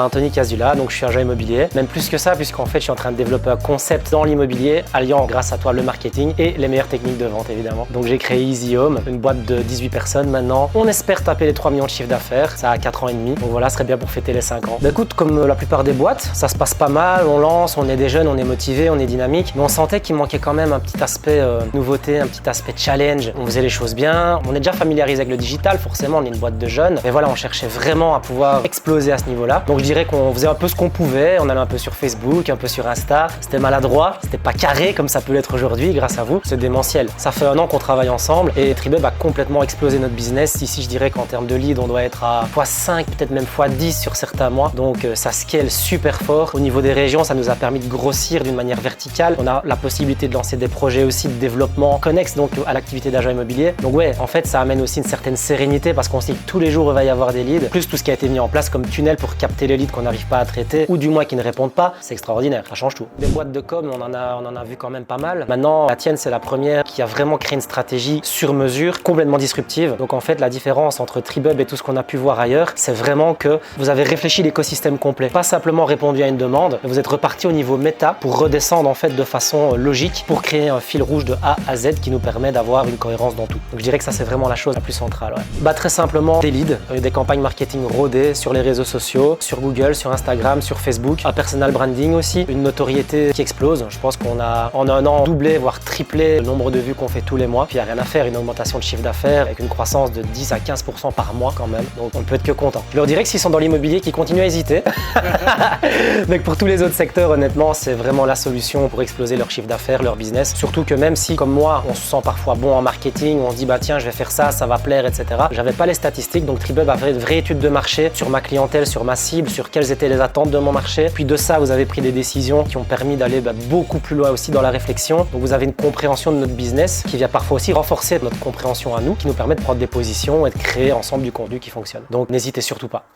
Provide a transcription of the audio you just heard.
Anthony Casula, donc je suis agent immobilier. Même plus que ça, puisqu'en fait, je suis en train de développer un concept dans l'immobilier, alliant grâce à toi le marketing et les meilleures techniques de vente, évidemment. Donc j'ai créé Easy Home, une boîte de 18 personnes maintenant. On espère taper les 3 millions de chiffre d'affaires, ça a 4 ans et demi. Donc voilà, ce serait bien pour fêter les 5 ans. Bah écoute, comme la plupart des boîtes, ça se passe pas mal, on lance, on est des jeunes, on est motivés, on est dynamique, mais on sentait qu'il manquait quand même un petit aspect nouveauté, un petit aspect challenge. On faisait les choses bien, on est déjà familiarisé avec le digital, forcément, on est une boîte de jeunes. Mais voilà, on cherchait vraiment à pouvoir exploser à ce niveau-là. Donc je dirais qu'on faisait un peu ce qu'on pouvait, on allait un peu sur Facebook, un peu sur Insta. C'était maladroit, c'était pas carré comme ça peut l'être aujourd'hui, grâce à vous. C'est démentiel. Ça fait 1 an qu'on travaille ensemble et Tribub a complètement explosé notre business. Ici, je dirais qu'en termes de lead, on doit être à x5, peut-être même x10 sur certains mois. Donc ça scale super fort. Au niveau des régions, ça nous a permis de grossir d'une manière verticale. On a la possibilité de lancer des projets aussi de développement connexes donc à l'activité d'agent immobilier. Donc ouais, en fait, ça amène aussi une certaine sérénité parce qu'on sait que tous les jours, il va y avoir des leads, plus tout ce qui a été mis en place comme tunnel pour capter les leads qu'on n'arrive pas à traiter ou du moins qui ne répondent pas. C'est extraordinaire, ça change tout. Des boîtes de com, on en a vu quand même pas mal. Maintenant, la tienne, c'est la première qui a vraiment créé une stratégie sur mesure, complètement disruptive. Donc en fait, la différence entre Tribub et tout ce qu'on a pu voir ailleurs, c'est vraiment que vous avez réfléchi l'écosystème complet. Pas simplement répondu à une demande, mais vous êtes reparti au niveau méta pour redescendre en fait de façon logique pour créer un fil rouge de A à Z qui nous permet d'avoir une cohérence dans tout. Donc je dirais que ça, c'est vraiment la chose la plus centrale. Ouais. Bah, très simplement, des leads, des campagnes marketing rodées sur les réseaux sociaux, sur Google, sur Instagram, sur Facebook, un personal branding aussi, une notoriété qui explose. Je pense qu'on a en 1 an doublé, voire triplé le nombre de vues qu'on fait tous les mois. Puis il n'y a rien à faire, une augmentation de chiffre d'affaires avec une croissance de 10 à 15% par mois quand même. Donc on ne peut être que content. Je leur dirais que s'ils sont dans l'immobilier, qu'ils continuent à hésiter. Donc pour tous les autres secteurs, honnêtement, c'est vraiment la solution pour exploser leur chiffre d'affaires, leur business. Surtout que même si, comme moi, on se sent parfois bon en marketing, on se dit bah tiens, je vais faire ça va plaire, etc. J'avais pas les statistiques, donc Tribub a fait une vraie étude de marché sur ma clientèle, sur ma cible, sur quelles étaient les attentes de mon marché. Puis de ça, vous avez pris des décisions qui ont permis d'aller beaucoup plus loin aussi dans la réflexion. Donc vous avez une compréhension de notre business qui vient parfois aussi renforcer notre compréhension à nous, qui nous permet de prendre des positions et de créer ensemble du contenu qui fonctionne. Donc n'hésitez surtout pas.